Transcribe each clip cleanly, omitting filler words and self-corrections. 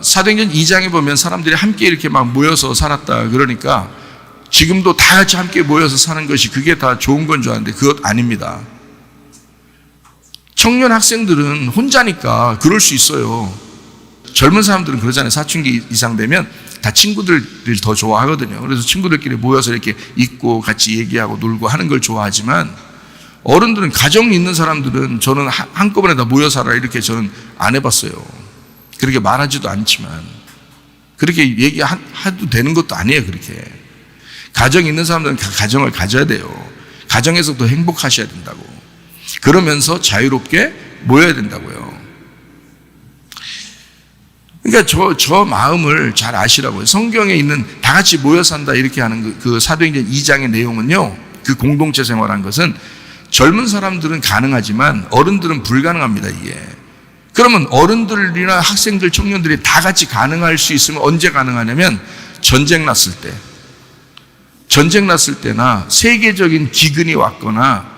사도행전 2장에 보면 사람들이 함께 이렇게 막 모여서 살았다 그러니까 지금도 다 같이 함께 모여서 사는 것이 그게 다 좋은 건 줄 아는데 그것 아닙니다. 청년 학생들은 혼자니까 그럴 수 있어요. 젊은 사람들은 그러잖아요. 사춘기 이상 되면 다 친구들을 더 좋아하거든요. 그래서 친구들끼리 모여서 이렇게 있고 같이 얘기하고 놀고 하는 걸 좋아하지만 어른들은, 가정이 있는 사람들은 저는 한꺼번에 다 모여 살아 이렇게 저는 안 해봤어요. 그렇게 말하지도 않지만 그렇게 얘기해도 되는 것도 아니에요. 그렇게 가정이 있는 사람들은 가정을 가져야 돼요. 가정에서 더 행복하셔야 된다고. 그러면서 자유롭게 모여야 된다고요. 그러니까 저 마음을 잘 아시라고요. 성경에 있는 다 같이 모여 산다 이렇게 하는 그 사도행전 2장의 내용은요, 그 공동체 생활한 것은 젊은 사람들은 가능하지만 어른들은 불가능합니다. 이게. 그러면 어른들이나 학생들, 청년들이 다 같이 가능할 수 있으면 언제 가능하냐면 전쟁 났을 때. 전쟁 났을 때나 세계적인 기근이 왔거나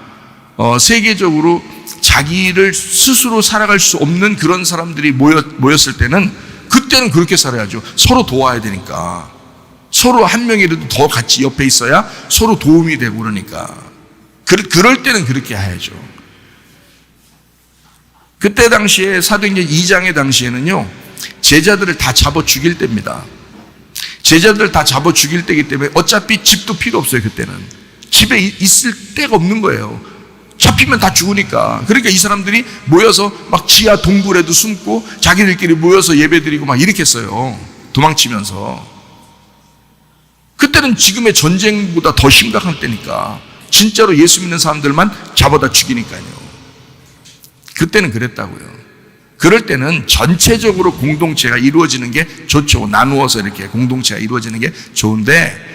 세계적으로 자기를 스스로 살아갈 수 없는 그런 사람들이 모였을 때는, 그때는 그렇게 살아야죠. 서로 도와야 되니까. 서로 한 명이라도 더 같이 옆에 있어야 서로 도움이 되고 그러니까. 그럴 때는 그렇게 해야죠. 그때 당시에 사도행전 2장의 당시에는요, 제자들을 다 잡아 죽일 때입니다. 제자들을 다 잡아 죽일 때이기 때문에 어차피 집도 필요 없어요. 그때는 집에 있을 데가 없는 거예요. 잡히면 다 죽으니까. 그러니까 이 사람들이 모여서 막 지하 동굴에도 숨고 자기들끼리 모여서 예배드리고 막 이렇게 했어요. 도망치면서. 그때는 지금의 전쟁보다 더 심각한 때니까. 진짜로 예수 믿는 사람들만 잡아다 죽이니까요. 그때는 그랬다고요. 그럴 때는 전체적으로 공동체가 이루어지는 게 좋죠. 나누어서 이렇게 공동체가 이루어지는 게 좋은데,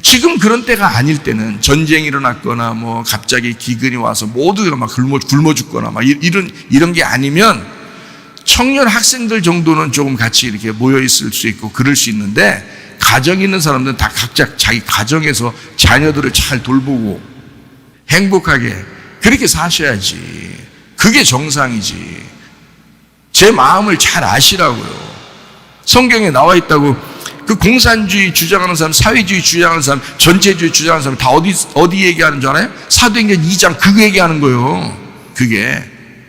지금 그런 때가 아닐 때는, 전쟁이 일어났거나 뭐 갑자기 기근이 와서 모두가 막 굶어 죽거나 막 이런 게 아니면 청년 학생들 정도는 조금 같이 이렇게 모여 있을 수 있고 그럴 수 있는데, 가정 있는 사람들은 다 각자 자기 가정에서 자녀들을 잘 돌보고 행복하게 그렇게 사셔야지. 그게 정상이지. 제 마음을 잘 아시라고요. 성경에 나와 있다고. 그 공산주의 주장하는 사람, 사회주의 주장하는 사람, 전체주의 주장하는 사람 다 어디 얘기하는 줄 알아요? 사도행전 2장 그거 얘기하는 거예요. 그게.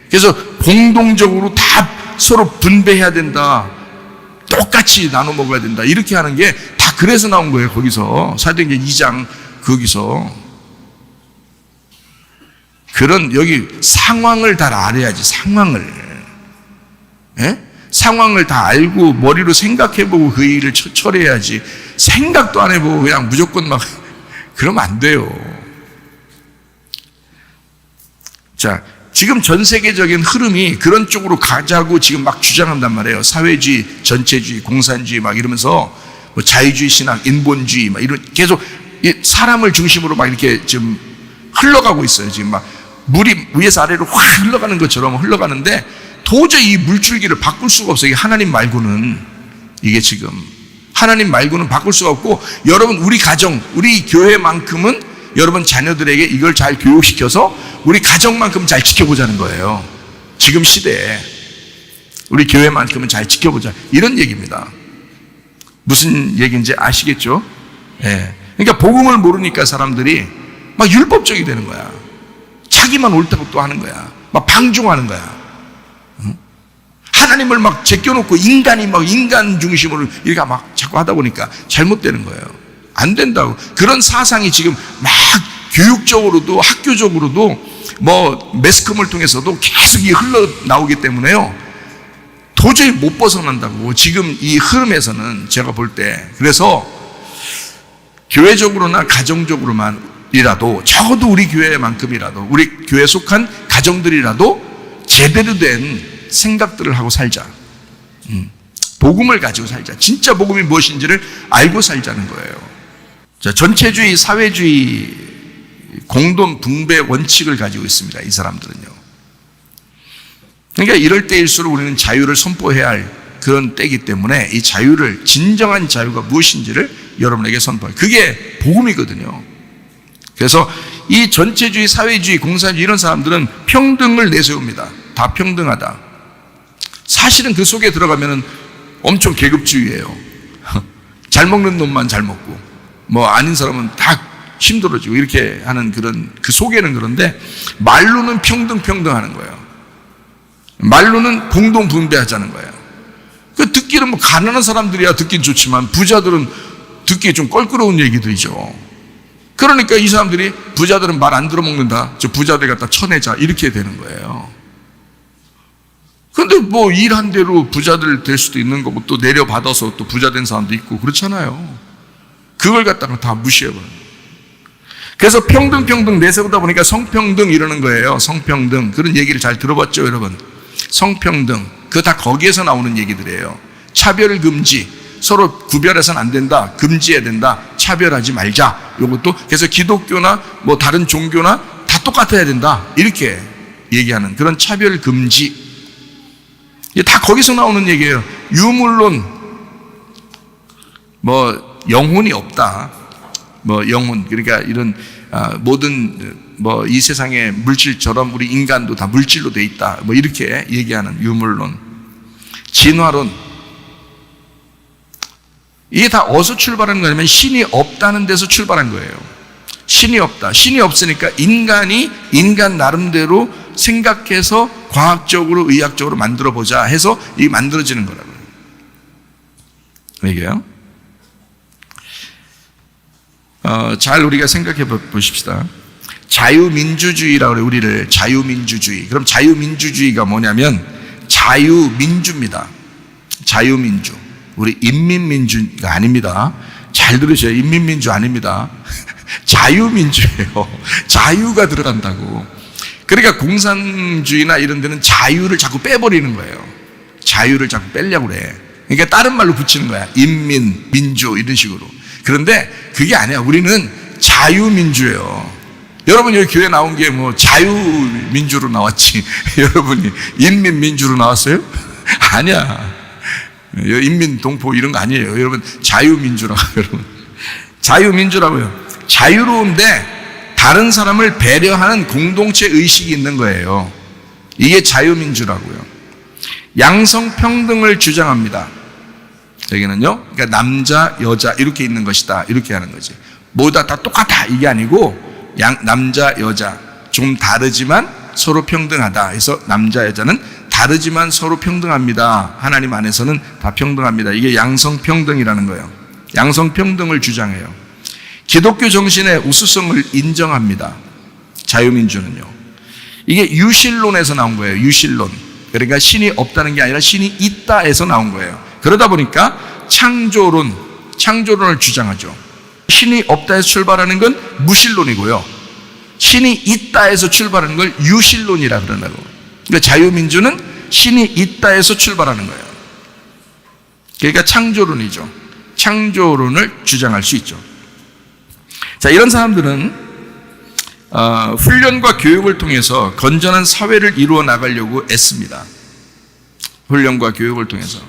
그래서 공동적으로 다 서로 분배해야 된다. 똑같이 나눠 먹어야 된다. 이렇게 하는 게 다 그래서 나온 거예요. 거기서. 사도행전 2장 거기서. 그런 여기 상황을 다 알아야지. 상황을. 예? 상황을 다 알고 머리로 생각해보고 그 일을 처리해야지. 생각도 안 해보고 그냥 무조건 막 그러면 안 돼요. 자, 지금 전 세계적인 흐름이 그런 쪽으로 가자고 지금 막 주장한단 말이에요. 사회주의, 전체주의, 공산주의 막 이러면서 뭐 자유주의 신학, 인본주의 막 이런 계속 사람을 중심으로 막 이렇게 지금 흘러가고 있어요. 지금 막 물이 위에서 아래로 확 흘러가는 것처럼 흘러가는데 도저히 이 물줄기를 바꿀 수가 없어요. 이게 하나님 말고는. 이게 지금 하나님 말고는 바꿀 수가 없고, 여러분 우리 가정, 우리 교회만큼은 여러분 자녀들에게 이걸 잘 교육시켜서 우리 가정만큼 잘 지켜보자는 거예요. 지금 시대에 우리 교회만큼은 잘 지켜보자, 이런 얘기입니다. 무슨 얘기인지 아시겠죠? 예. 그러니까 복음을 모르니까 사람들이 막 율법적이 되는 거야. 자기만 옳다고 또 하는 거야. 막 방종하는 거야. 하나님을 막 제껴놓고 인간이 막 인간 중심으로 이렇게 막 자꾸 하다 보니까 잘못되는 거예요. 안 된다고. 그런 사상이 지금 막 교육적으로도 학교적으로도 뭐 매스컴을 통해서도 계속 흘러나오기 때문에요. 도저히 못 벗어난다고. 지금 이 흐름에서는 제가 볼 때. 그래서 교회적으로나 가정적으로만이라도 적어도 우리 교회만큼이라도, 우리 교회에 속한 가정들이라도 제대로 된 생각들을 하고 살자. 복음을 가지고 살자. 진짜 복음이 무엇인지를 알고 살자는 거예요. 자, 전체주의, 사회주의 공동 분배 원칙을 가지고 있습니다. 이 사람들은요. 그러니까 이럴 때일수록 우리는 자유를 선포해야 할 그런 때이기 때문에 이 자유를, 진정한 자유가 무엇인지를 여러분에게 선포해요. 그게 복음이거든요. 그래서 이 전체주의, 사회주의, 공산주의 이런 사람들은 평등을 내세웁니다. 다 평등하다. 사실은 그 속에 들어가면은 엄청 계급주의예요. 잘 먹는 놈만 잘 먹고 뭐 아닌 사람은 다 힘들어지고 이렇게 하는 그런 그 속에는 그런데 말로는 평등 하는 거예요. 말로는 공동 분배하자는 거예요. 그 듣기는 뭐 가난한 사람들이야 듣긴 좋지만 부자들은 듣기에 좀 껄끄러운 얘기들이죠. 그러니까 이 사람들이 부자들은 말 안 들어먹는다. 저 부자들 갖다 쳐내자 이렇게 되는 거예요. 근데 뭐 일한 대로 부자들 될 수도 있는 거고 또 내려받아서 또 부자 된 사람도 있고 그렇잖아요. 그걸 갖다가 다 무시해버려요. 그래서 평등 내세우다 보니까 성평등 이러는 거예요. 성평등. 그런 얘기를 잘 들어봤죠, 여러분? 성평등. 그거 다 거기에서 나오는 얘기들이에요. 차별 금지. 서로 구별해서는 안 된다. 금지해야 된다. 차별하지 말자. 요것도 그래서 기독교나 뭐 다른 종교나 다 똑같아야 된다. 이렇게 얘기하는 그런 차별 금지. 이게 다 거기서 나오는 얘기예요. 유물론 뭐 영혼이 없다. 뭐 영혼 그러니까 이런 모든 뭐 이 세상의 물질처럼 우리 인간도 다 물질로 돼 있다. 뭐 이렇게 얘기하는 유물론, 진화론. 이게 다 어디서 출발하는 거냐면 신이 없다는 데서 출발한 거예요. 신이 없다. 신이 없으니까 인간이 인간 나름대로 생각해서 과학적으로 의학적으로 만들어 보자 해서 이게 만들어지는 거라고요. 이게요. 잘 우리가 생각해 보십시다. 자유민주주의라고 그래요. 우리를 자유민주주의. 그럼 자유민주주의가 뭐냐면 자유민주입니다. 자유민주. 우리 인민민주가 아닙니다. 잘 들으셔요. 인민민주 아닙니다. 자유민주예요. 자유가 들어간다고. 그러니까 공산주의나 이런 데는 자유를 자꾸 빼버리는 거예요. 자유를 자꾸 빼려고 그래. 그러니까 다른 말로 붙이는 거야. 인민, 민주 이런 식으로. 그런데 그게 아니야. 우리는 자유민주예요. 여러분 여기 교회 나온 게 뭐 자유민주로 나왔지 여러분이 인민민주로 나왔어요? 아니야. 인민동포 이런 거 아니에요. 여러분 자유민주라고 여러분. 자유민주라고요. 자유로운데 다른 사람을 배려하는 공동체 의식이 있는 거예요. 이게 자유민주라고요. 양성평등을 주장합니다. 여기는요. 그러니까 남자, 여자 이렇게 있는 것이다. 이렇게 하는 거지. 모두 다 똑같아. 이게 아니고 남자, 여자 좀 다르지만 서로 평등하다. 해서 남자, 여자는 다르지만 서로 평등합니다. 하나님 안에서는 다 평등합니다. 이게 양성평등이라는 거예요. 양성평등을 주장해요. 기독교 정신의 우수성을 인정합니다. 자유민주는요. 이게 유실론에서 나온 거예요. 유실론. 그러니까 신이 없다는 게 아니라 신이 있다에서 나온 거예요. 그러다 보니까 창조론을 주장하죠. 신이 없다에서 출발하는 건 무신론이고요. 신이 있다에서 출발하는 걸 유실론이라 그러나요. 그러니까 자유민주는 신이 있다에서 출발하는 거예요. 그러니까 창조론이죠. 창조론을 주장할 수 있죠. 자, 이런 사람들은 훈련과 교육을 통해서 건전한 사회를 이루어 나가려고 애씁니다. 훈련과 교육을 통해서.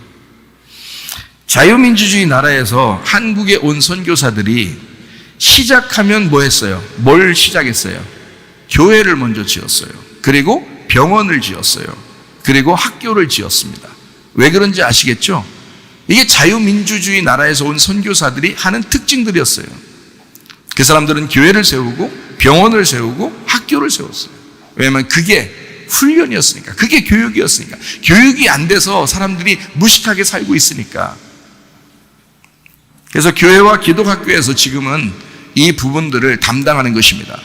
자유민주주의 나라에서 한국에 온 선교사들이 시작하면 뭐 했어요? 뭘 시작했어요? 교회를 먼저 지었어요. 그리고 병원을 지었어요. 그리고 학교를 지었습니다. 왜 그런지 아시겠죠? 이게 자유민주주의 나라에서 온 선교사들이 하는 특징들이었어요. 그 사람들은 교회를 세우고 병원을 세우고 학교를 세웠어요. 왜냐하면 그게 훈련이었으니까. 그게 교육이었으니까. 교육이 안 돼서 사람들이 무식하게 살고 있으니까. 그래서 교회와 기독학교에서 지금은 이 부분들을 담당하는 것입니다.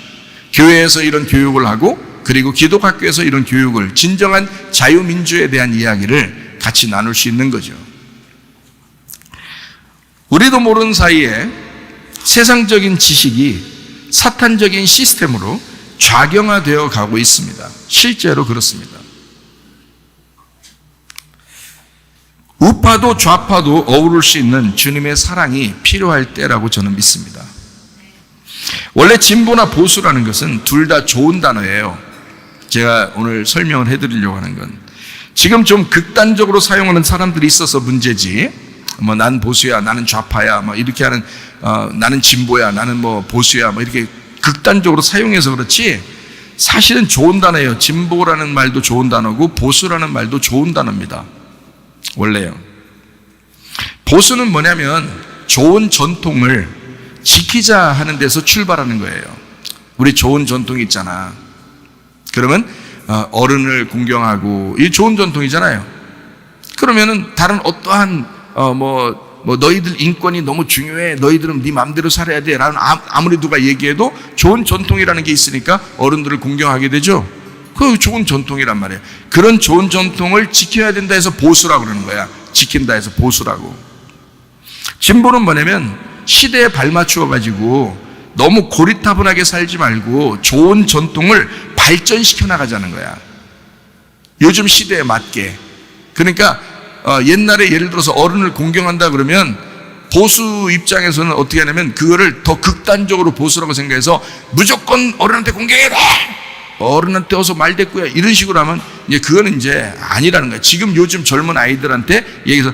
교회에서 이런 교육을 하고 그리고 기독학교에서 이런 교육을 진정한 자유민주에 대한 이야기를 같이 나눌 수 있는 거죠. 우리도 모르는 사이에 세상적인 지식이 사탄적인 시스템으로 좌경화되어 가고 있습니다. 실제로 그렇습니다. 우파도 좌파도 어우를 수 있는 주님의 사랑이 필요할 때라고 저는 믿습니다. 원래 진보나 보수라는 것은 둘 다 좋은 단어예요. 제가 오늘 설명을 해드리려고 하는 건 지금 좀 극단적으로 사용하는 사람들이 있어서 문제지, 뭐 난 보수야, 나는 좌파야, 뭐 이렇게 하는, 나는 진보야, 나는 뭐 보수야, 뭐 이렇게 극단적으로 사용해서 그렇지, 사실은 좋은 단어예요. 진보라는 말도 좋은 단어고 보수라는 말도 좋은 단어입니다. 원래요. 보수는 뭐냐면 좋은 전통을 지키자 하는 데서 출발하는 거예요. 우리 좋은 전통이 있잖아. 그러면 어른을 공경하고, 이 좋은 전통이잖아요. 그러면은 다른 어떠한 너희들 인권이 너무 중요해, 너희들은 네 마음대로 살아야 돼 라는 아무리 누가 얘기해도 좋은 전통이라는 게 있으니까 어른들을 공경하게 되죠. 그 좋은 전통이란 말이에요. 그런 좋은 전통을 지켜야 된다 해서 보수라고 그러는 거야. 지킨다 해서 보수라고. 진보는 뭐냐면 시대에 발맞추어 가지고 너무 고리타분하게 살지 말고 좋은 전통을 발전시켜 나가자는 거야. 요즘 시대에 맞게. 그러니까 옛날에 예를 들어서 어른을 공경한다 그러면 보수 입장에서는 어떻게 하냐면 그거를 더 극단적으로 보수라고 생각해서 무조건 어른한테 공경해라, 어른한테 어서 말대꾸야, 이런 식으로 하면 이제 그거는 이제 아니라는 거야. 지금 요즘 젊은 아이들한테 얘기해서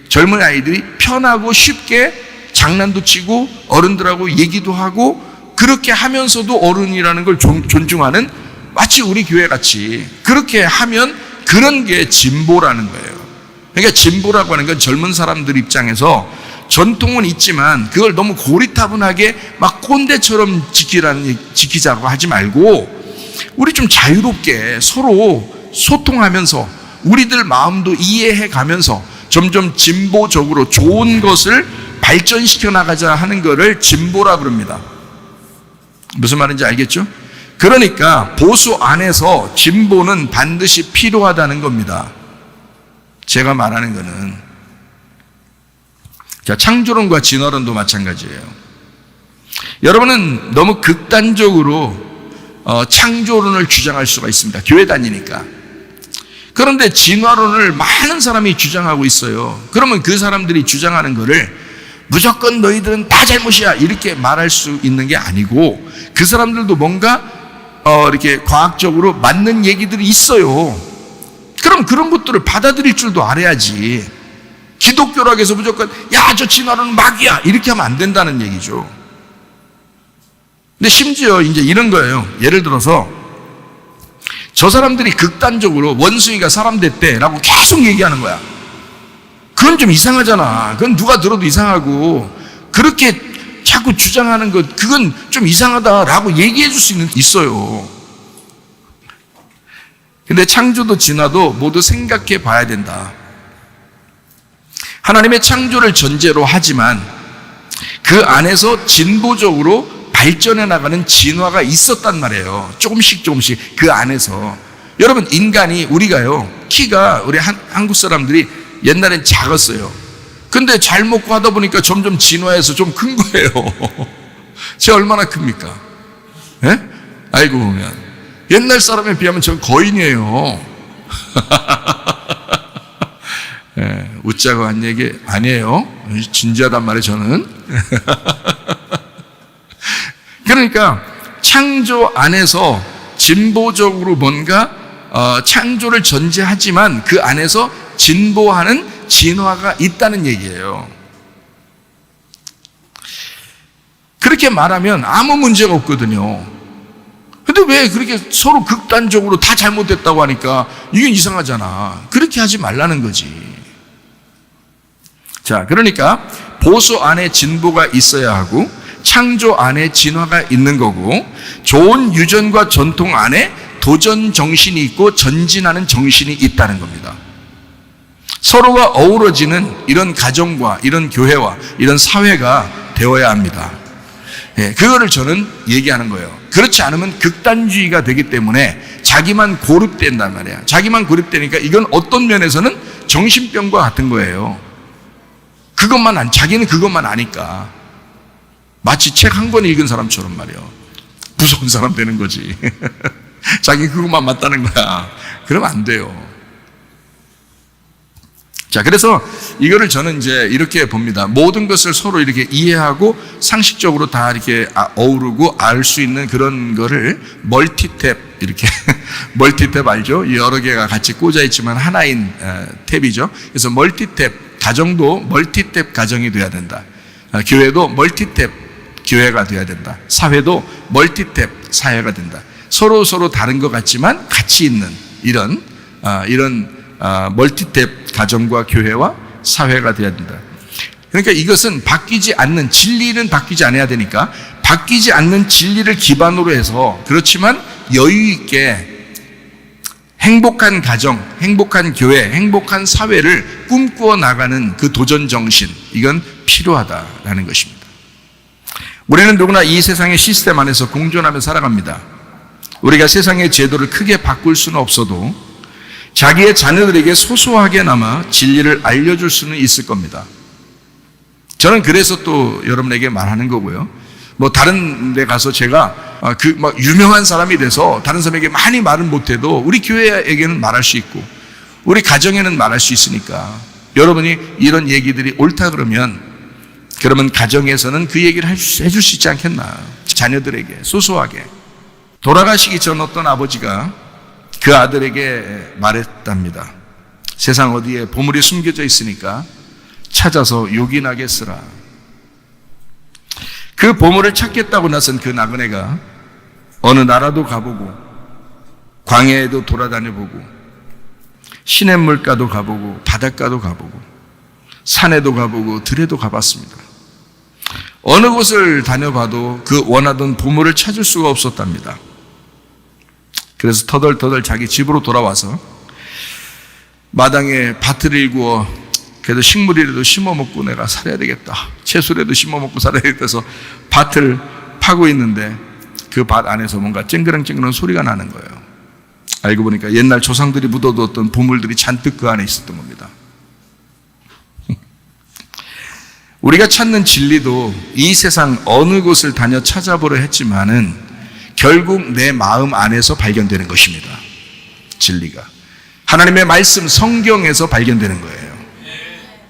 젊은 아이들이 편하고 쉽게 장난도 치고 어른들하고 얘기도 하고 그렇게 하면서도 어른이라는 걸 존중하는, 마치 우리 교회 같이 그렇게 하면 그런 게 진보라는 거예요. 그러니까 진보라고 하는 건 젊은 사람들 입장에서 전통은 있지만 그걸 너무 고리타분하게 막 꼰대처럼 지키자고 하지 말고 우리 좀 자유롭게 서로 소통하면서 우리들 마음도 이해해 가면서 점점 진보적으로 좋은 것을 발전시켜 나가자 하는 것을 진보라 그럽니다. 무슨 말인지 알겠죠? 그러니까 보수 안에서 진보는 반드시 필요하다는 겁니다. 제가 말하는 거는. 자, 창조론과 진화론도 마찬가지예요. 여러분은 너무 극단적으로 창조론을 주장할 수가 있습니다. 교회 다니니까. 그런데 진화론을 많은 사람이 주장하고 있어요. 그러면 그 사람들이 주장하는 거를 무조건 너희들은 다 잘못이야 이렇게 말할 수 있는 게 아니고 그 사람들도 뭔가 이렇게 과학적으로 맞는 얘기들이 있어요. 그럼 그런 것들을 받아들일 줄도 알아야지. 기독교라고 해서 무조건 야, 저 진화론은 마귀야 이렇게 하면 안 된다는 얘기죠. 근데 심지어 이제 이런 거예요. 예를 들어서 저 사람들이 극단적으로 원숭이가 사람 됐대라고 계속 얘기하는 거야. 그건 좀 이상하잖아. 그건 누가 들어도 이상하고 그렇게 자꾸 주장하는 것, 그건 좀 이상하다라고 얘기해 줄 수 있어요. 근데 창조도 진화도 모두 생각해 봐야 된다. 하나님의 창조를 전제로 하지만 그 안에서 진보적으로 발전해 나가는 진화가 있었단 말이에요. 조금씩 그 안에서. 여러분, 인간이, 우리가요, 키가 우리 한국 사람들이 옛날엔 작았어요. 근데 잘 먹고 하다 보니까 점점 진화해서 좀 큰 거예요. 제 얼마나 큽니까? 예? 알고 보면 옛날 사람에 비하면 전 거인이에요. 예, 웃자고 한 얘기 아니에요. 진지하단 말이에요, 저는. 그러니까 창조 안에서 진보적으로 뭔가 창조를 전제하지만 그 안에서 진보하는 진화가 있다는 얘기예요. 그렇게 말하면 아무 문제가 없거든요. 근데 왜 그렇게 서로 극단적으로 다 잘못됐다고 하니까 이게 이상하잖아. 그렇게 하지 말라는 거지. 자, 그러니까 보수 안에 진보가 있어야 하고 창조 안에 진화가 있는 거고 좋은 유전과 전통 안에 도전 정신이 있고 전진하는 정신이 있다는 겁니다. 서로가 어우러지는 이런 가정과 이런 교회와 이런 사회가 되어야 합니다. 예, 그거를 저는 얘기하는 거예요. 그렇지 않으면 극단주의가 되기 때문에 자기만 고립된단 말이야. 자기만 고립되니까 이건 어떤 면에서는 정신병과 같은 거예요. 자기는 그것만 아니까. 마치 책 한 권 읽은 사람처럼 말이에요. 무서운 사람 되는 거지. 자기 그것만 맞다는 거야. 그러면 안 돼요. 자, 그래서 이거를 저는 이제 이렇게 봅니다. 모든 것을 서로 이렇게 이해하고 상식적으로 다 이렇게 어우르고 알 수 있는 그런 거를 멀티탭, 이렇게 멀티탭 알죠? 여러 개가 같이 꽂아 있지만 하나인 탭이죠. 그래서 멀티탭, 가정도 멀티탭 가정이 돼야 된다. 교회도 멀티탭 교회가 돼야 된다. 사회도 멀티탭 사회가 된다. 서로 다른 것 같지만 같이 있는 이런 멀티탭 가정과 교회와 사회가 돼야 된다. 그러니까 이것은 바뀌지 않는, 진리는 바뀌지 않아야 되니까 바뀌지 않는 진리를 기반으로 해서, 그렇지만 여유 있게 행복한 가정, 행복한 교회, 행복한 사회를 꿈꾸어 나가는 그 도전 정신, 이건 필요하다라는 것입니다. 우리는 누구나 이 세상의 시스템 안에서 공존하며 살아갑니다. 우리가 세상의 제도를 크게 바꿀 수는 없어도 자기의 자녀들에게 소소하게나마 진리를 알려줄 수는 있을 겁니다. 저는 그래서 또 여러분에게 말하는 거고요. 뭐 다른 데 가서 제가 막 유명한 사람이 돼서 다른 사람에게 많이 말은 못해도 우리 교회에게는 말할 수 있고 우리 가정에는 말할 수 있으니까, 여러분이 이런 얘기들이 옳다 그러면 가정에서는 그 얘기를 해줄 수 있지 않겠나. 자녀들에게 소소하게. 돌아가시기 전 어떤 아버지가 그 아들에게 말했답니다. 세상 어디에 보물이 숨겨져 있으니까 찾아서 요긴하게 쓰라. 그 보물을 찾겠다고 나선 그 나그네가 어느 나라도 가보고 광야에도 돌아다녀보고 시냇물가도 가보고 바닷가도 가보고 산에도 가보고 들에도 가봤습니다. 어느 곳을 다녀봐도 그 원하던 보물을 찾을 수가 없었답니다. 그래서 터덜터덜 자기 집으로 돌아와서 마당에 밭을 일구어 그래도 식물이라도 심어먹고 내가 살아야 되겠다, 채소라도 심어먹고 살아야 되겠다 해서 밭을 파고 있는데 그 밭 안에서 뭔가 쨍그랑쨍그랑 소리가 나는 거예요. 알고 보니까 옛날 조상들이 묻어두었던 보물들이 잔뜩 그 안에 있었던 겁니다. 우리가 찾는 진리도 이 세상 어느 곳을 다녀 찾아보려 했지만은 결국 내 마음 안에서 발견되는 것입니다. 진리가 하나님의 말씀 성경에서 발견되는 거예요.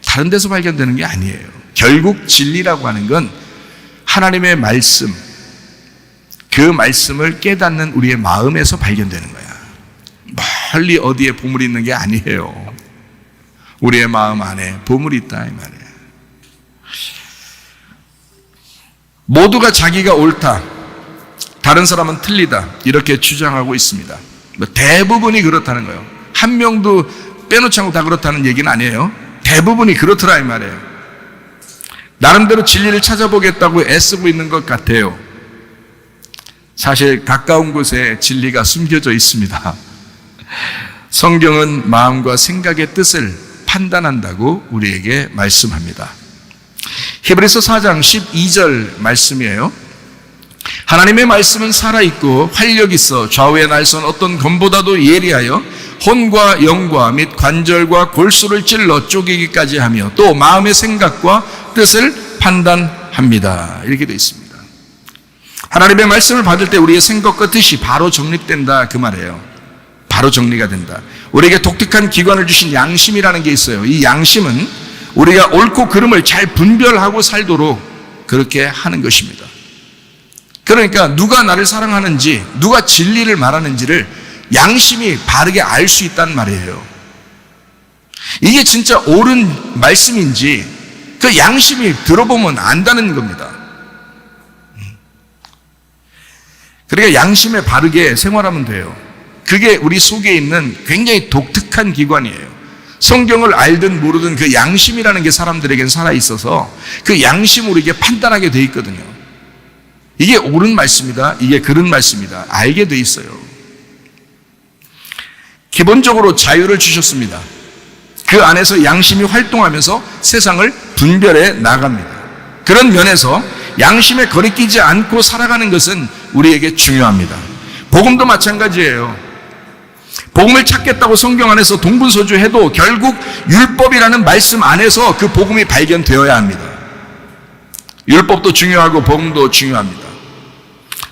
다른 데서 발견되는 게 아니에요. 결국 진리라고 하는 건 하나님의 말씀, 그 말씀을 깨닫는 우리의 마음에서 발견되는 거야. 멀리 어디에 보물이 있는 게 아니에요. 우리의 마음 안에 보물이 있다 이 말이에요. 모두가 자기가 옳다, 다른 사람은 틀리다, 이렇게 주장하고 있습니다. 대부분이 그렇다는 거예요. 한 명도 빼놓지 않고 다 그렇다는 얘기는 아니에요. 대부분이 그렇더라 이 말이에요. 나름대로 진리를 찾아보겠다고 애쓰고 있는 것 같아요. 사실 가까운 곳에 진리가 숨겨져 있습니다. 성경은 마음과 생각의 뜻을 판단한다고 우리에게 말씀합니다. 히브리서 4장 12절 말씀이에요. 하나님의 말씀은 살아있고 활력 있어 좌우의 날선 어떤 검보다도 예리하여 혼과 영과 및 관절과 골수를 찔러 쪼개기까지 하며 또 마음의 생각과 뜻을 판단합니다. 이렇게 되어 있습니다. 하나님의 말씀을 받을 때 우리의 생각과 뜻이 바로 정립된다 그 말이에요. 바로 정리가 된다. 우리에게 독특한 기관을 주신 양심이라는 게 있어요. 이 양심은 우리가 옳고 그름을 잘 분별하고 살도록 그렇게 하는 것입니다. 그러니까 누가 나를 사랑하는지, 누가 진리를 말하는지를 양심이 바르게 알 수 있다는 말이에요. 이게 진짜 옳은 말씀인지 그 양심이 들어보면 안다는 겁니다. 그러니까 양심에 바르게 생활하면 돼요. 그게 우리 속에 있는 굉장히 독특한 기관이에요. 성경을 알든 모르든 그 양심이라는 게 사람들에겐 살아있어서 그 양심으로 이게 판단하게 돼 있거든요. 이게 옳은 말씀이다, 이게 그른 말씀이다 알게 돼 있어요. 기본적으로 자유를 주셨습니다. 그 안에서 양심이 활동하면서 세상을 분별해 나갑니다. 그런 면에서 양심에 거리끼지 않고 살아가는 것은 우리에게 중요합니다. 복음도 마찬가지예요. 복음을 찾겠다고 성경 안에서 동분서주해도 결국 율법이라는 말씀 안에서 그 복음이 발견되어야 합니다. 율법도 중요하고 복음도 중요합니다.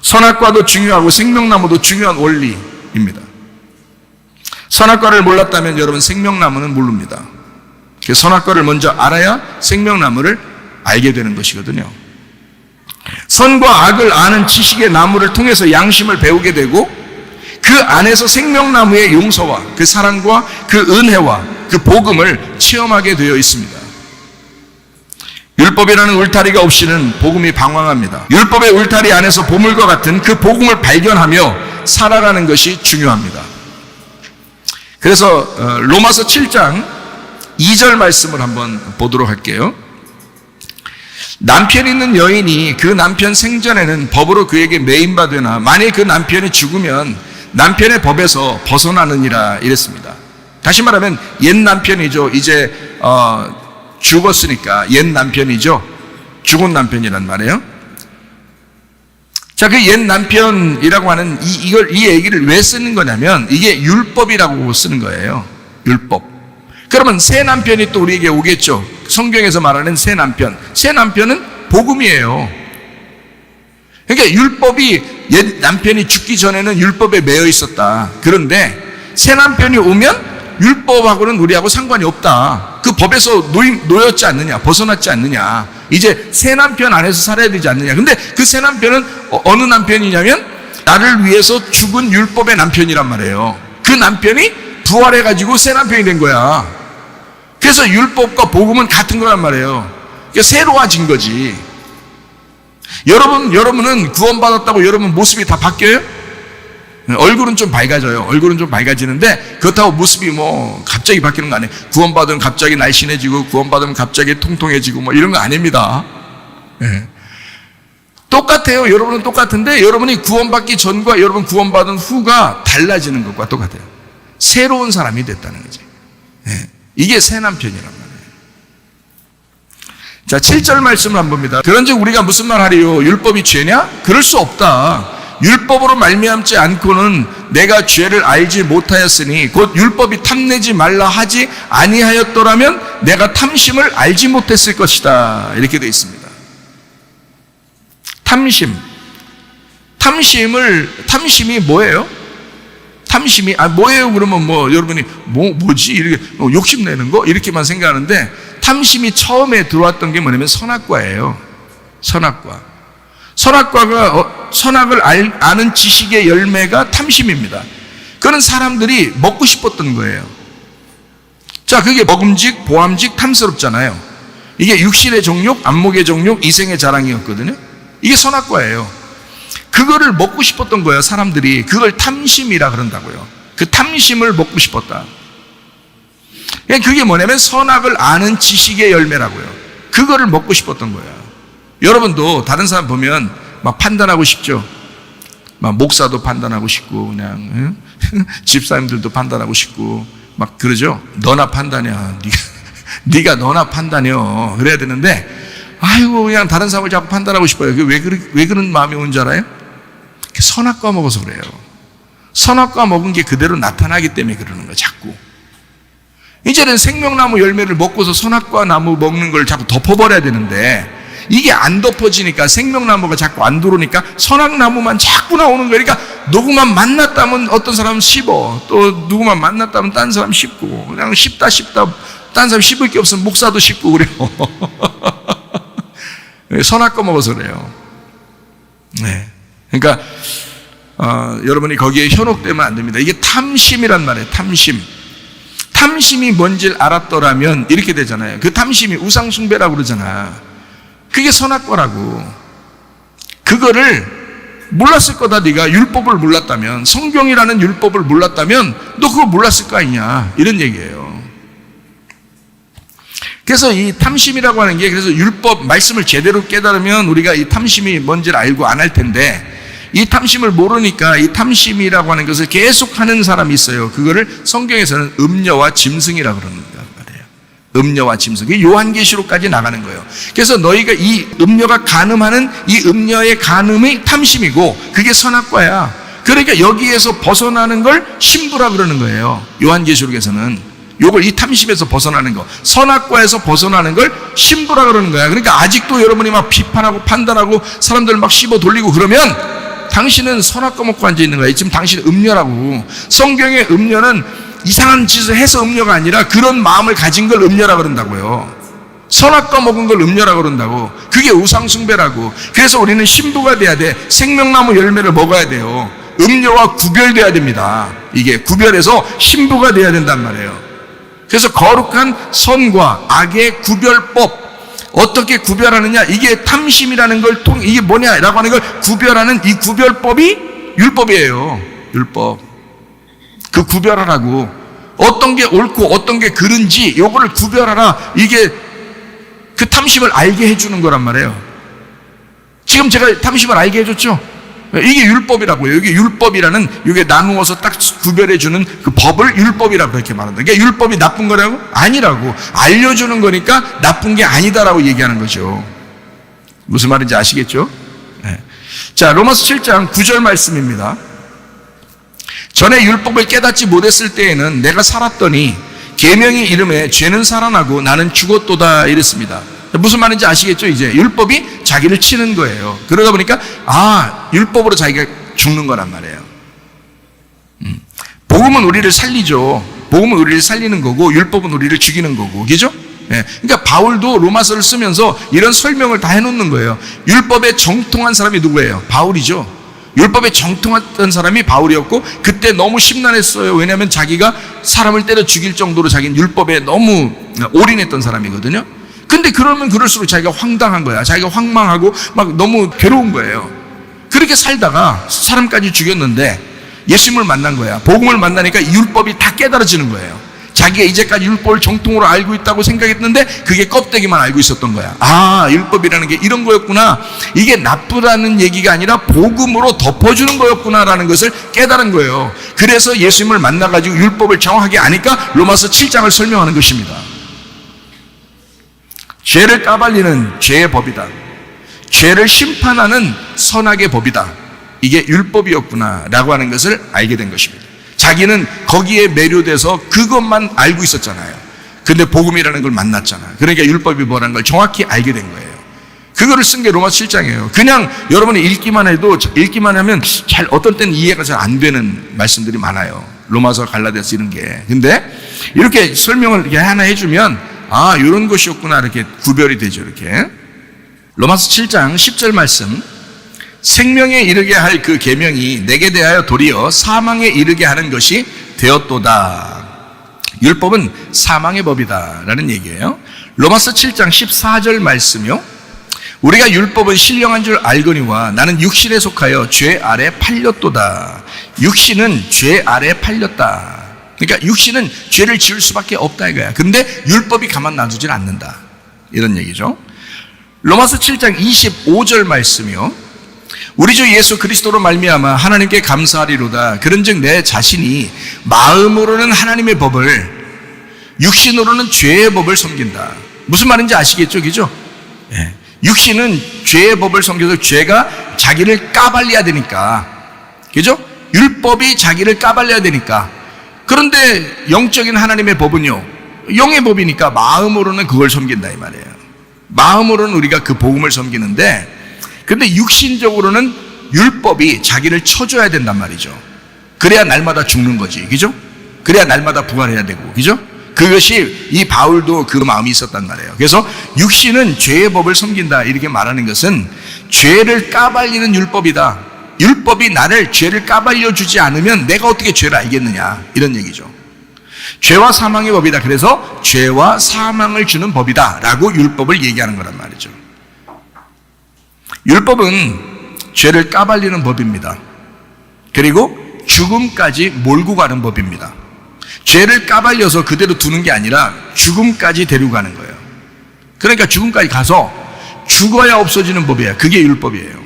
선악과도 중요하고 생명나무도 중요한 원리입니다. 선악과를 몰랐다면 여러분 생명나무는 모릅니다. 선악과를 먼저 알아야 생명나무를 알게 되는 것이거든요. 선과 악을 아는 지식의 나무를 통해서 양심을 배우게 되고 그 안에서 생명나무의 용서와 그 사랑과 그 은혜와 그 복음을 체험하게 되어 있습니다. 율법이라는 울타리가 없이는 복음이 방황합니다. 율법의 울타리 안에서 보물과 같은 그 복음을 발견하며 살아가는 것이 중요합니다. 그래서 로마서 7장 2절 말씀을 한번 보도록 할게요. 남편 있는 여인이 그 남편 생전에는 법으로 그에게 매인바되나 만일 그 남편이 죽으면 남편의 법에서 벗어나느니라 이랬습니다. 다시 말하면 옛 남편이죠. 이제 죽었으니까 옛 남편이죠. 죽은 남편이란 말이에요. 자, 그 옛 남편이라고 하는 이 얘기를 왜 쓰는 거냐면 이게 율법이라고 쓰는 거예요. 율법. 그러면 새 남편이 또 우리에게 오겠죠. 성경에서 말하는 새 남편. 새 남편은 복음이에요. 그러니까 율법이 옛 남편이 죽기 전에는 율법에 매여 있었다. 그런데 새 남편이 오면 율법하고는 우리하고 상관이 없다. 그 법에서 놓였지 않느냐, 벗어났지 않느냐. 이제 새 남편 안에서 살아야 되지 않느냐. 근데 그 새 남편은 어느 남편이냐면 나를 위해서 죽은 율법의 남편이란 말이에요. 그 남편이 부활해가지고 새 남편이 된 거야. 그래서 율법과 복음은 같은 거란 말이에요. 그러니까 새로워진 거지. 여러분은 구원받았다고 여러분 모습이 다 바뀌어요? 얼굴은 좀 밝아져요. 얼굴은 좀 밝아지는데 그렇다고 모습이 뭐 갑자기 바뀌는 거 아니에요. 구원받으면 갑자기 날씬해지고 구원받으면 갑자기 통통해지고 뭐 이런 거 아닙니다. 네. 똑같아요. 여러분은 똑같은데 여러분이 구원받기 전과 여러분 구원받은 후가 달라지는 것과 똑같아요. 새로운 사람이 됐다는 거지. 네. 이게 새 남편이란 말이에요. 자, 7절 말씀을 한번 봅니다. 그런즉 우리가 무슨 말 하리요? 율법이 죄냐? 그럴 수 없다. 율법으로 말미암지 않고는 내가 죄를 알지 못하였으니 곧 율법이 탐내지 말라 하지 아니하였더라면 내가 탐심을 알지 못했을 것이다. 이렇게 되어 있습니다. 탐심이 뭐예요? 탐심이 뭐예요? 그러면 여러분이 뭐지? 이렇게 욕심내는 거? 이렇게만 생각하는데 탐심이 처음에 들어왔던 게 뭐냐면 선악과예요. 선악과가 선악을 아는 지식의 열매가 탐심입니다. 그런 사람들이 먹고 싶었던 거예요. 자, 그게 먹음직, 보암직, 탐스럽잖아요. 이게 육신의 정욕, 안목의 정욕, 이생의 자랑이었거든요. 이게 선악과예요. 그거를 먹고 싶었던 거예요. 사람들이 그걸 탐심이라 그런다고요. 그 탐심을 먹고 싶었다. 그게 뭐냐면 선악을 아는 지식의 열매라고요. 그거를 먹고 싶었던 거예요. 여러분도 다른 사람 보면 막 판단하고 싶죠. 막 목사도 판단하고 싶고 그냥 집사님들도 판단하고 싶고 막 그러죠. 너나 판단이야. 네가 너나 판단이요. 그래야 되는데 아이고 그냥 다른 사람을 자꾸 판단하고 싶어요. 왜 그런 마음이 온 줄 알아요? 선악과 먹어서 그래요. 선악과 먹은 게 그대로 나타나기 때문에 그러는 거예요. 자꾸. 이제는 생명나무 열매를 먹고서 선악과 나무 먹는 걸 자꾸 덮어버려야 되는데 이게 안 덮어지니까 생명나무가 자꾸 안 들어오니까 선악나무만 자꾸 나오는 거예요. 그러니까 누구만 만났다면 어떤 사람은 씹어. 또 누구만 만났다면 딴 사람 씹고 그냥 씹다 딴 사람 씹을 게 없으면 목사도 씹고 그래요. 선악과 먹어서 그래요. 네. 그러니까 여러분이 거기에 현혹되면 안 됩니다. 이게 탐심이란 말이에요. 탐심이 뭔지를 알았더라면 이렇게 되잖아요. 그 탐심이 우상숭배라고 그러잖아. 그게 선악과라고. 그거를 몰랐을 거다. 네가 율법을 몰랐다면, 성경이라는 율법을 몰랐다면 너 그거 몰랐을 거 아니냐, 이런 얘기예요. 그래서 이 탐심이라고 하는 게, 그래서 율법 말씀을 제대로 깨달으면 우리가 이 탐심이 뭔지를 알고 안 할 텐데, 이 탐심을 모르니까 이 탐심이라고 하는 것을 계속 하는 사람이 있어요. 그거를 성경에서는 음녀와 짐승이라고 그러는 거예요. 음녀와 짐승. 그게 요한계시록까지 나가는 거예요. 그래서 너희가 이 음녀가 간음하는 이 음녀의 간음이 탐심이고 그게 선악과야. 그러니까 여기에서 벗어나는 걸 신부라 그러는 거예요. 요한계시록에서는 요걸 이 탐심에서 벗어나는 거, 선악과에서 벗어나는 걸 신부라 그러는 거야. 그러니까 아직도 여러분이 막 비판하고 판단하고 사람들 막 씹어 돌리고 그러면 당신은 선악과 먹고 앉아 있는 거야. 지금 당신은 음녀라고. 성경의 음녀는 이상한 짓을 해서 음녀가 아니라 그런 마음을 가진 걸 음녀라 그런다고요. 선악과 먹은 걸 음녀라 그런다고. 그게 우상숭배라고. 그래서 우리는 신부가 돼야 돼. 생명나무 열매를 먹어야 돼요. 음녀와 구별돼야 됩니다. 이게 구별해서 신부가 돼야 된단 말이에요. 그래서 거룩한 선과 악의 구별법, 어떻게 구별하느냐, 이게 탐심이라는 걸 통해, 이게 뭐냐라고 하는 걸 구별하는 이 구별법이 율법이에요. 율법. 그 구별하라고. 어떤 게 옳고 어떤 게 그른지 요거를 구별하라. 이게 그 탐심을 알게 해주는 거란 말이에요. 지금 제가 탐심을 알게 해줬죠? 이게 율법이라고요. 이게 율법이라는, 이게 나누어서 딱 구별해주는 그 법을 율법이라고 그렇게 말한다. 그러니까 율법이 나쁜 거라고? 아니라고. 알려주는 거니까 나쁜 게 아니다라고 얘기하는 거죠. 무슨 말인지 아시겠죠? 네. 자, 로마서 7장 9절 말씀입니다. 전에 율법을 깨닫지 못했을 때에는 내가 살았더니 계명이 이름에 죄는 살아나고 나는 죽었도다 이랬습니다. 무슨 말인지 아시겠죠? 이제 율법이 자기를 치는 거예요. 그러다 보니까 율법으로 자기가 죽는 거란 말이에요. 복음은 우리를 살리죠. 복음은 우리를 살리는 거고 율법은 우리를 죽이는 거고, 그죠? 예. 그러니까 바울도 로마서를 쓰면서 이런 설명을 다 해놓는 거예요. 율법에 정통한 사람이 누구예요? 바울이죠. 율법에 정통했던 사람이 바울이었고, 그때 너무 심란했어요. 왜냐하면 자기가 사람을 때려 죽일 정도로 자기는 율법에 너무 올인했던 사람이거든요. 근데 그러면 그럴수록 자기가 황당한 거야. 자기가 황망하고 막 너무 괴로운 거예요. 그렇게 살다가 사람까지 죽였는데 예수님을 만난 거야. 복음을 만나니까 율법이 다 깨달아지는 거예요. 자기가 이제까지 율법을 정통으로 알고 있다고 생각했는데 그게 껍데기만 알고 있었던 거야. 율법이라는 게 이런 거였구나. 이게 나쁘다는 얘기가 아니라 복음으로 덮어주는 거였구나라는 것을 깨달은 거예요. 그래서 예수님을 만나가지고 율법을 정확하게 아니까 로마서 7장을 설명하는 것입니다. 죄를 까발리는 죄의 법이다. 죄를 심판하는 선악의 법이다. 이게 율법이었구나 라고 하는 것을 알게 된 것입니다. 자기는 거기에 매료돼서 그것만 알고 있었잖아요. 근데 복음이라는 걸 만났잖아요. 그러니까 율법이 뭐라는 걸 정확히 알게 된 거예요. 그거를 쓴 게 로마서 7장이에요. 그냥 여러분이 읽기만 하면 잘 어떤 때는 이해가 잘 안 되는 말씀들이 많아요. 로마서, 갈라디아서 이런 게. 근데 이렇게 설명을 이렇게 하나 해주면 이런 것이었구나 이렇게 구별이 되죠. 이렇게 로마서 7장 10절 말씀, 생명에 이르게 할 그 계명이 내게 대하여 도리어 사망에 이르게 하는 것이 되었도다. 율법은 사망의 법이다 라는 얘기예요. 로마서 7장 14절 말씀이요, 우리가 율법은 신령한 줄 알거니와 나는 육신에 속하여 죄 아래 팔렸도다. 육신은 죄 아래 팔렸다. 그러니까 육신은 죄를 지을 수밖에 없다 이거야. 근데 율법이 가만 놔두질 않는다 이런 얘기죠. 로마서 7장 25절 말씀이요, 우리 주 예수 그리스도로 말미암아 하나님께 감사하리로다. 그런즉 내 자신이 마음으로는 하나님의 법을, 육신으로는 죄의 법을 섬긴다. 무슨 말인지 아시겠죠? 그죠? 예. 육신은 죄의 법을 섬겨서 죄가 자기를 까발려야 되니까, 그죠? 율법이 자기를 까발려야 되니까. 그런데 영적인 하나님의 법은요, 영의 법이니까 마음으로는 그걸 섬긴다 이 말이에요. 마음으로는 우리가 그 복음을 섬기는데, 근데 육신적으로는 율법이 자기를 쳐줘야 된단 말이죠. 그래야 날마다 죽는 거지, 그죠? 그래야 날마다 부활해야 되고, 그죠? 그것이 이 바울도 그 마음이 있었단 말이에요. 그래서 육신은 죄의 법을 섬긴다 이렇게 말하는 것은 죄를 까발리는 율법이다. 율법이 나를 죄를 까발려 주지 않으면 내가 어떻게 죄를 알겠느냐 이런 얘기죠. 죄와 사망의 법이다. 그래서 죄와 사망을 주는 법이다 라고 율법을 얘기하는 거란 말이죠. 율법은 죄를 까발리는 법입니다. 그리고 죽음까지 몰고 가는 법입니다. 죄를 까발려서 그대로 두는 게 아니라 죽음까지 데리고 가는 거예요. 그러니까 죽음까지 가서 죽어야 없어지는 법이에요. 그게 율법이에요.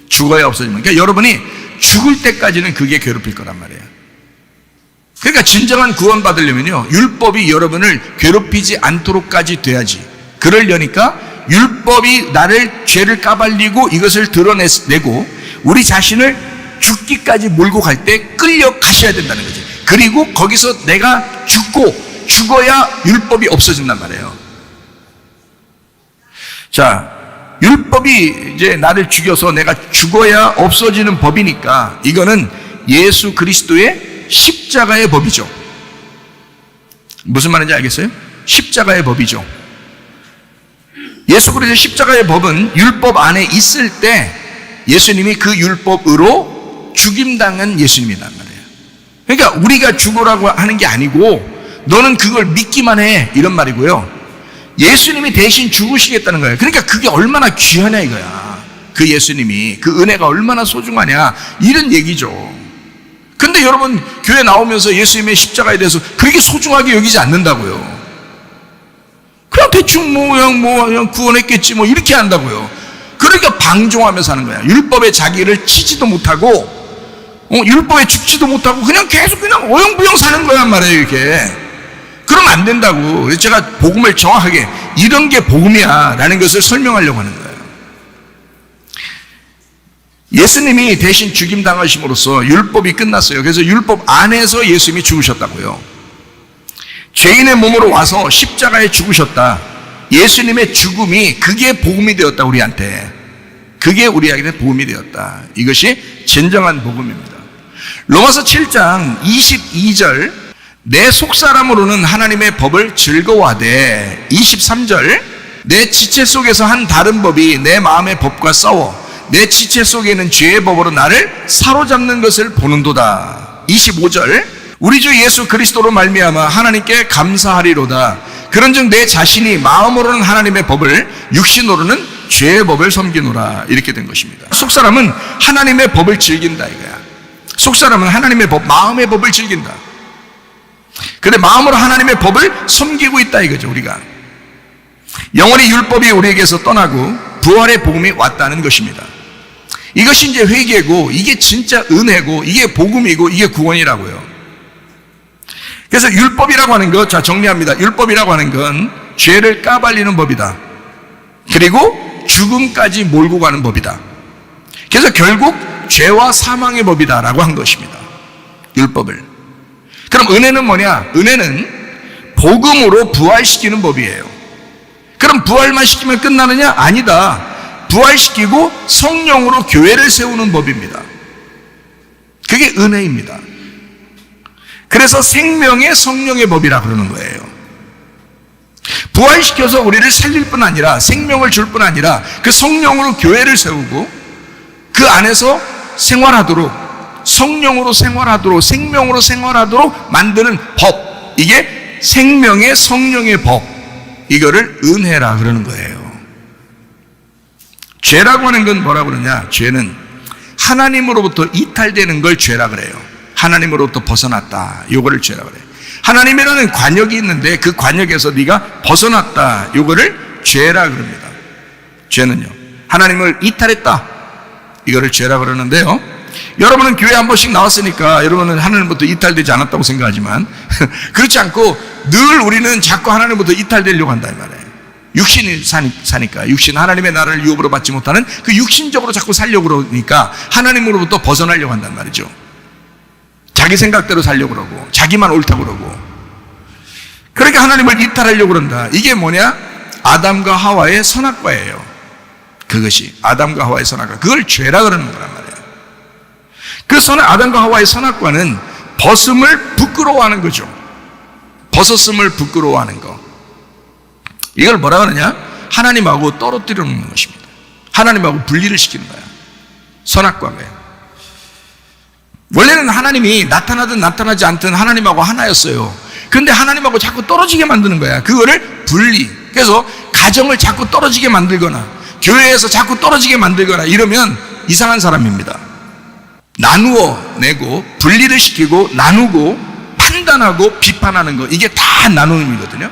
죽어야 없어지는. 그러니까 여러분이 죽을 때까지는 그게 괴롭힐 거란 말이에요. 그러니까 진정한 구원 받으려면요, 율법이 여러분을 괴롭히지 않도록까지 돼야지. 그러려니까 율법이 나를 죄를 까발리고 이것을 드러내고 우리 자신을 죽기까지 몰고 갈 때 끌려가셔야 된다는 거지. 그리고 거기서 내가 죽어야 율법이 없어진단 말이에요. 자, 율법이 이제 나를 죽여서 내가 죽어야 없어지는 법이니까 이거는 예수 그리스도의 십자가의 법이죠. 무슨 말인지 알겠어요? 십자가의 법이죠. 예수 그리스도의 십자가의 법은 율법 안에 있을 때 예수님이 그 율법으로 죽임당한 예수님이란 말이에요. 그러니까 우리가 죽으라고 하는 게 아니고 너는 그걸 믿기만 해 이런 말이고요. 예수님이 대신 죽으시겠다는 거예요. 그러니까 그게 얼마나 귀하냐 이거야. 그 예수님이, 그 은혜가 얼마나 소중하냐 이런 얘기죠. 근데 여러분 교회 나오면서 예수님의 십자가에 대해서 그렇게 소중하게 여기지 않는다고요. 그냥 대충 그냥 구원했겠지 이렇게 한다고요. 그러니까 방종하며 사는 거야. 율법에 자기를 치지도 못하고, 율법에 죽지도 못하고, 그냥 계속 그냥 어영부영 사는 거란 말이에요, 이게. 그러면 안 된다고. 그래서 제가 복음을 정확하게, 이런 게 복음이야, 라는 것을 설명하려고 하는 거예요. 예수님이 대신 죽임당하심으로써 율법이 끝났어요. 그래서 율법 안에서 예수님이 죽으셨다고요. 죄인의 몸으로 와서 십자가에 죽으셨다. 예수님의 죽음이 그게 복음이 되었다, 우리한테. 그게 우리에게 복음이 되었다. 이것이 진정한 복음입니다. 로마서 7장 22절, 내 속사람으로는 하나님의 법을 즐거워하되, 23절, 내 지체 속에서 한 다른 법이 내 마음의 법과 싸워 내 지체 속에는 죄의 법으로 나를 사로잡는 것을 보는도다. 25절, 우리 주 예수 그리스도로 말미암아 하나님께 감사하리로다. 그런즉 내 자신이 마음으로는 하나님의 법을, 육신으로는 죄의 법을 섬기노라. 이렇게 된 것입니다. 속사람은 하나님의 법을 즐긴다 이거야. 속사람은 하나님의 법, 마음의 법을 즐긴다. 근데 마음으로 하나님의 법을 섬기고 있다 이거죠, 우리가. 영원히 율법이 우리에게서 떠나고 부활의 복음이 왔다는 것입니다. 이것이 이제 회개고, 이게 진짜 은혜고, 이게 복음이고, 이게 구원이라고요. 그래서 율법이라고 하는 것, 자 정리합니다. 율법이라고 하는 건 죄를 까발리는 법이다. 그리고 죽음까지 몰고 가는 법이다. 그래서 결국 죄와 사망의 법이다라고 한 것입니다. 율법을. 그럼 은혜는 뭐냐? 은혜는 복음으로 부활시키는 법이에요. 그럼 부활만 시키면 끝나느냐? 아니다. 부활시키고 성령으로 교회를 세우는 법입니다. 그게 은혜입니다. 그래서 생명의 성령의 법이라 그러는 거예요. 부활시켜서 우리를 살릴 뿐 아니라, 생명을 줄 뿐 아니라 그 성령으로 교회를 세우고 그 안에서 생활하도록, 성령으로 생활하도록, 생명으로 생활하도록 만드는 법, 이게 생명의 성령의 법, 이거를 은혜라 그러는 거예요. 죄라고 하는 건 뭐라고 그러냐? 죄는 하나님으로부터 이탈되는 걸 죄라 그래요. 하나님으로부터 벗어났다, 요거를 죄라 그래요. 하나님이라는 관역이 있는데 그 관역에서 네가 벗어났다, 요거를 죄라 그럽니다. 죄는요, 하나님을 이탈했다, 이거를 죄라 그러는데요. 여러분은 교회 한 번씩 나왔으니까 여러분은 하나님부터 이탈되지 않았다고 생각하지만 그렇지 않고 늘 우리는 자꾸 하나님부터 이탈되려고 한다 이 말이에요. 육신이 사니까, 육신, 하나님의 나라를 유업으로 받지 못하는 그 육신적으로 자꾸 살려고 그러니까 하나님으로부터 벗어나려고 한단 말이죠. 자기 생각대로 살려고 그러고, 자기만 옳다고 그러고. 그러니까 하나님을 이탈하려고 그런다. 이게 뭐냐? 아담과 하와의 선악과예요. 그것이 아담과 하와의 선악과, 그걸 죄라 그러는 거란 말이에요. 그 아담과 하와의 선악과는 벗음을 부끄러워하는 거죠. 벗었음을 부끄러워하는 거. 이걸 뭐라 그러냐? 하나님하고 떨어뜨려 놓는 것입니다. 하나님하고 분리를 시키는 거야. 선악과가요. 원래는 하나님이 나타나든 나타나지 않든 하나님하고 하나였어요. 근데 하나님하고 자꾸 떨어지게 만드는 거야. 그거를 분리. 그래서 가정을 자꾸 떨어지게 만들거나 교회에서 자꾸 떨어지게 만들거나 이러면 이상한 사람입니다. 나누어 내고 분리를 시키고 나누고 판단하고 비판하는 거, 이게 다 나눔이거든요.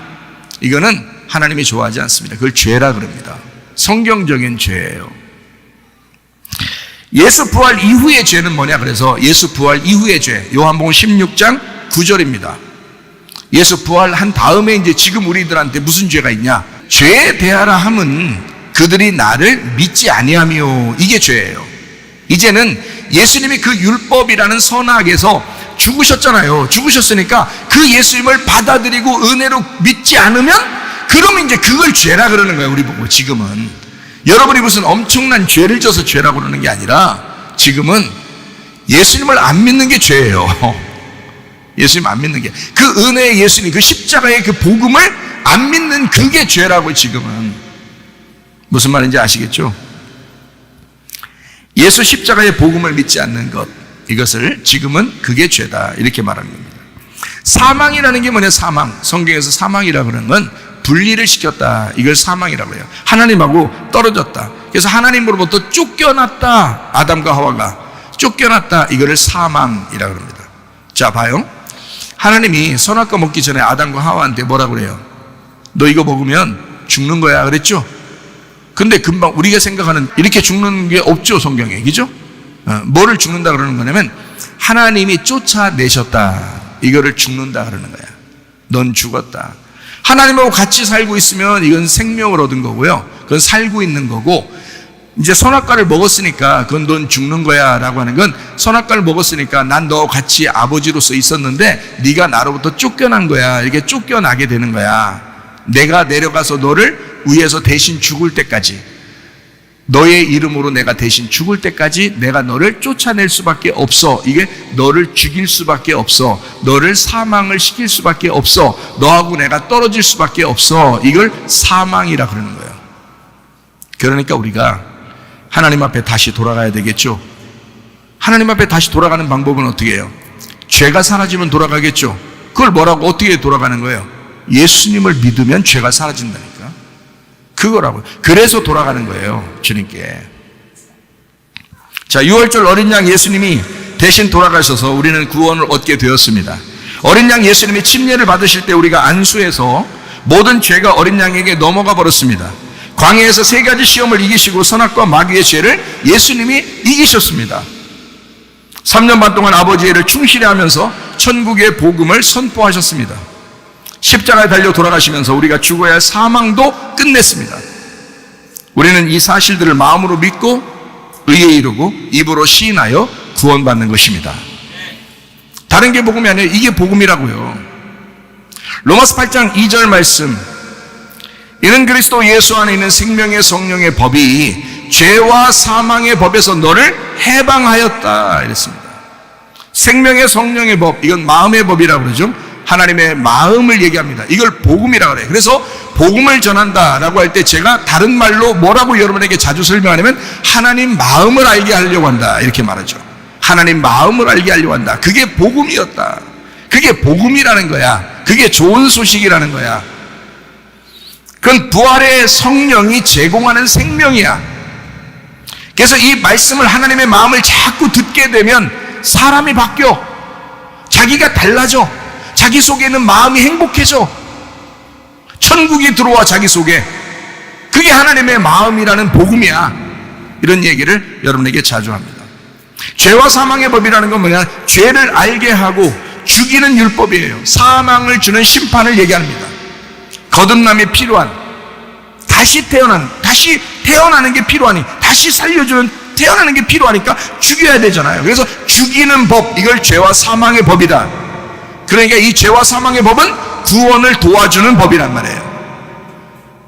이거는 하나님이 좋아하지 않습니다. 그걸 죄라 그럽니다. 성경적인 죄예요. 예수 부활 이후의 죄는 뭐냐? 그래서 예수 부활 이후의 죄, 요한복음 16장 9절입니다. 예수 부활한 다음에 이제 지금 우리들한테 무슨 죄가 있냐? 죄에 대하라 함은 그들이 나를 믿지 아니하며, 이게 죄예요. 이제는 예수님이 그 율법이라는 선악에서 죽으셨잖아요. 죽으셨으니까 그 예수님을 받아들이고 은혜로 믿지 않으면, 그러면 이제 그걸 죄라 그러는 거예요. 우리 보고 지금은 여러분이 무슨 엄청난 죄를 져서 죄라고 그러는 게 아니라 지금은 예수님을 안 믿는 게 죄예요. 예수님 안 믿는 게, 그 은혜의 예수님, 그 십자가의 그 복음을 안 믿는 그게 죄라고. 지금은 무슨 말인지 아시겠죠? 예수 십자가의 복음을 믿지 않는 것, 이것을 지금은 그게 죄다, 이렇게 말하는 겁니다. 사망이라는 게 뭐냐? 사망, 성경에서 사망이라고 그러는 건 분리를 시켰다, 이걸 사망이라고 해요. 하나님하고 떨어졌다. 그래서 하나님으로부터 쫓겨났다, 아담과 하와가 쫓겨났다, 이거를 사망이라고 합니다. 자 봐요, 하나님이 선악과 먹기 전에 아담과 하와한테 뭐라고 그래요? 너 이거 먹으면 죽는 거야 그랬죠? 근데 금방 우리가 생각하는 이렇게 죽는 게 없죠, 성경에. 그죠? 뭐를 죽는다 그러는 거냐면 하나님이 쫓아내셨다, 이거를 죽는다 그러는 거야. 넌 죽었다. 하나님하고 같이 살고 있으면 이건 생명을 얻은 거고요, 그건 살고 있는 거고, 이제 선악과를 먹었으니까 그건 넌 죽는 거야 라고 하는 건, 선악과를 먹었으니까 난 너와 같이 아버지로서 있었는데 네가 나로부터 쫓겨난 거야, 이렇게 쫓겨나게 되는 거야. 내가 내려가서 너를 위에서 대신 죽을 때까지, 너의 이름으로 내가 대신 죽을 때까지 내가 너를 쫓아낼 수밖에 없어. 이게 너를 죽일 수밖에 없어. 너를 사망을 시킬 수밖에 없어. 너하고 내가 떨어질 수밖에 없어. 이걸 사망이라 그러는 거예요. 그러니까 우리가 하나님 앞에 다시 돌아가야 되겠죠. 하나님 앞에 다시 돌아가는 방법은 어떻게 해요? 죄가 사라지면 돌아가겠죠. 그걸 뭐라고 어떻게 돌아가는 거예요? 예수님을 믿으면 죄가 사라진다니까. 그거라고요. 그래서 돌아가는 거예요, 주님께. 자, 6월절 어린 양 예수님이 대신 돌아가셔서 우리는 구원을 얻게 되었습니다. 어린 양 예수님이 침례를 받으실 때 우리가 안수해서 모든 죄가 어린 양에게 넘어가 버렸습니다. 광야에서 3가지 시험을 이기시고 선악과 마귀의 죄를 예수님이 이기셨습니다. 3년 반 동안 아버지의 일을 충실히 하면서 천국의 복음을 선포하셨습니다. 십자가에 달려 돌아가시면서 우리가 죽어야 할 사망도 끝냈습니다. 우리는 이 사실들을 마음으로 믿고 의에 이르고 입으로 시인하여 구원받는 것입니다. 다른 게 복음이 아니에요. 이게 복음이라고요. 로마서 8장 2절 말씀, 이는 그리스도 예수 안에 있는 생명의 성령의 법이 죄와 사망의 법에서 너를 해방하였다 이랬습니다. 생명의 성령의 법, 이건 마음의 법이라고 그러죠. 하나님의 마음을 얘기합니다. 이걸 복음이라고 그래요. 그래서 복음을 전한다라고 할 때 제가 다른 말로 뭐라고 여러분에게 자주 설명하냐면 하나님 마음을 알게 하려고 한다, 이렇게 말하죠. 하나님 마음을 알게 하려고 한다. 그게 복음이었다. 그게 복음이라는 거야. 그게 좋은 소식이라는 거야. 그건 부활의 성령이 제공하는 생명이야. 그래서 이 말씀을, 하나님의 마음을 자꾸 듣게 되면 사람이 바뀌어. 자기가 달라져. 자기 속에 있는 마음이 행복해져. 천국이 들어와 자기 속에. 그게 하나님의 마음이라는 복음이야. 이런 얘기를 여러분에게 자주 합니다. 죄와 사망의 법이라는 건 뭐냐? 죄를 알게 하고 죽이는 율법이에요. 사망을 주는 심판을 얘기합니다. 거듭남이 필요한, 다시 태어나는 게 필요하니, 다시 살려주는, 태어나는 게 필요하니까 죽여야 되잖아요. 그래서 죽이는 법, 이걸 죄와 사망의 법이다. 그러니까 이 죄와 사망의 법은 구원을 도와주는 법이란 말이에요.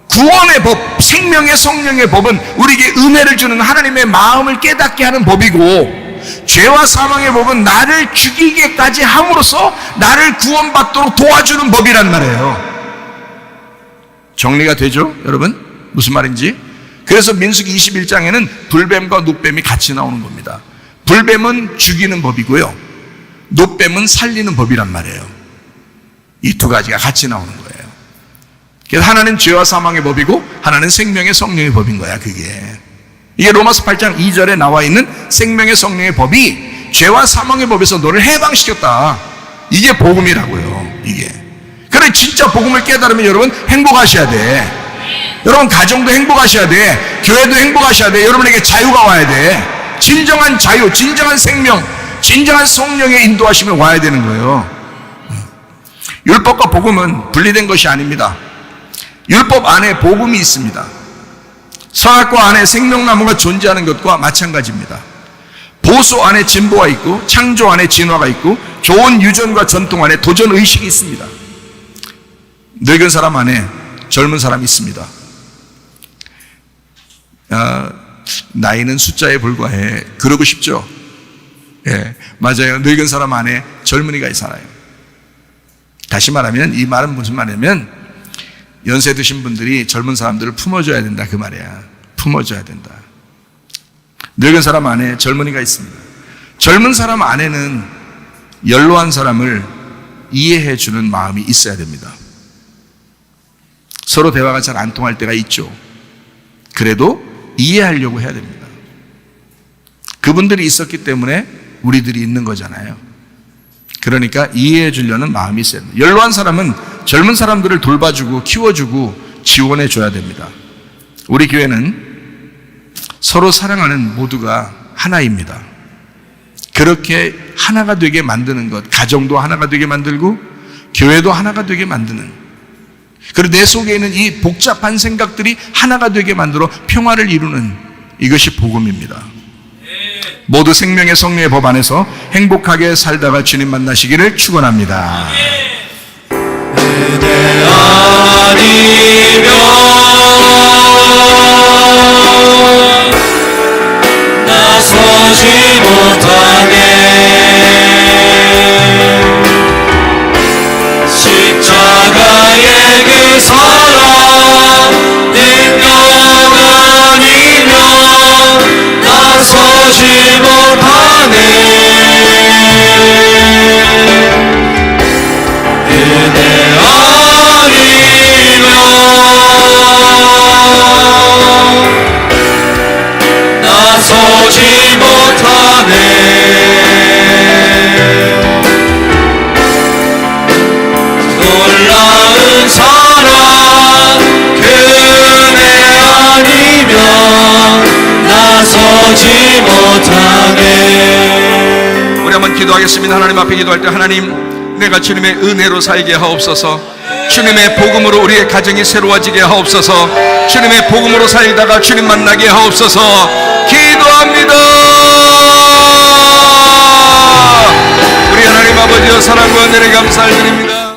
구원의 법, 생명의 성령의 법은 우리에게 은혜를 주는, 하나님의 마음을 깨닫게 하는 법이고, 죄와 사망의 법은 나를 죽이게까지 함으로써 나를 구원받도록 도와주는 법이란 말이에요. 정리가 되죠, 여러분? 무슨 말인지? 그래서 민수기 21장에는 불뱀과 눕뱀이 같이 나오는 겁니다. 불뱀은 죽이는 법이고요, 눕뱀은 살리는 법이란 말이에요. 이 두 가지가 같이 나오는 거예요. 그래서 하나는 죄와 사망의 법이고 하나는 생명의 성령의 법인 거야. 이게 로마서 8장 2절에 나와 있는 생명의 성령의 법이 죄와 사망의 법에서 너를 해방시켰다. 이게 복음이라고요. 이게. 그래, 진짜 복음을 깨달으면 여러분 행복하셔야 돼. 여러분 가정도 행복하셔야 돼. 교회도 행복하셔야 돼. 여러분에게 자유가 와야 돼. 진정한 자유, 진정한 생명, 진정한 성령의 인도하심이 와야 되는 거예요. 율법과 복음은 분리된 것이 아닙니다. 율법 안에 복음이 있습니다. 선악과 안에 생명나무가 존재하는 것과 마찬가지입니다. 보수 안에 진보가 있고, 창조 안에 진화가 있고, 좋은 유전과 전통 안에 도전의식이 있습니다. 늙은 사람 안에 젊은 사람이 있습니다. 나이는 숫자에 불과해. 그러고 싶죠? 예, 맞아요. 늙은 사람 안에 젊은이가 살아요. 다시 말하면, 이 말은 무슨 말이냐면, 연세 드신 분들이 젊은 사람들을 품어줘야 된다, 그 말이야. 품어줘야 된다. 늙은 사람 안에 젊은이가 있습니다. 젊은 사람 안에는 연로한 사람을 이해해주는 마음이 있어야 됩니다. 서로 대화가 잘 안 통할 때가 있죠. 그래도 이해하려고 해야 됩니다. 그분들이 있었기 때문에 우리들이 있는 거잖아요. 그러니까 이해해 주려는 마음이 있어야 됩니다. 연로한 사람은 젊은 사람들을 돌봐주고 키워주고 지원해 줘야 됩니다. 우리 교회는 서로 사랑하는 모두가 하나입니다. 그렇게 하나가 되게 만드는 것, 가정도 하나가 되게 만들고 교회도 하나가 되게 만드는, 그리고 내 속에 있는 이 복잡한 생각들이 하나가 되게 만들어 평화를 이루는, 이것이 복음입니다. 모두 생명의 성령의 법 안에서 행복하게 살다가 주님 만나시기를 축원합니다. 은혜 아니면 나서지 못하네. 십자가의 그 사랑 능력 아니면 나서지 못하네. 은혜 아니면 나서지 못하네. 놀라운 사랑 그 은혜 아니면 나서지 못하네. 우리 한번 기도하겠습니다. 하나님 앞에 기도할 때, 하나님, 내가 주님의 은혜로 살게 하옵소서. 주님의 복음으로 우리의 가정이 새로워지게 하옵소서. 주님의 복음으로 살다가 주님 만나게 하옵소서. 기도합니다. 우리 하나님 아버지여, 사랑과 은혜를 감사드립니다.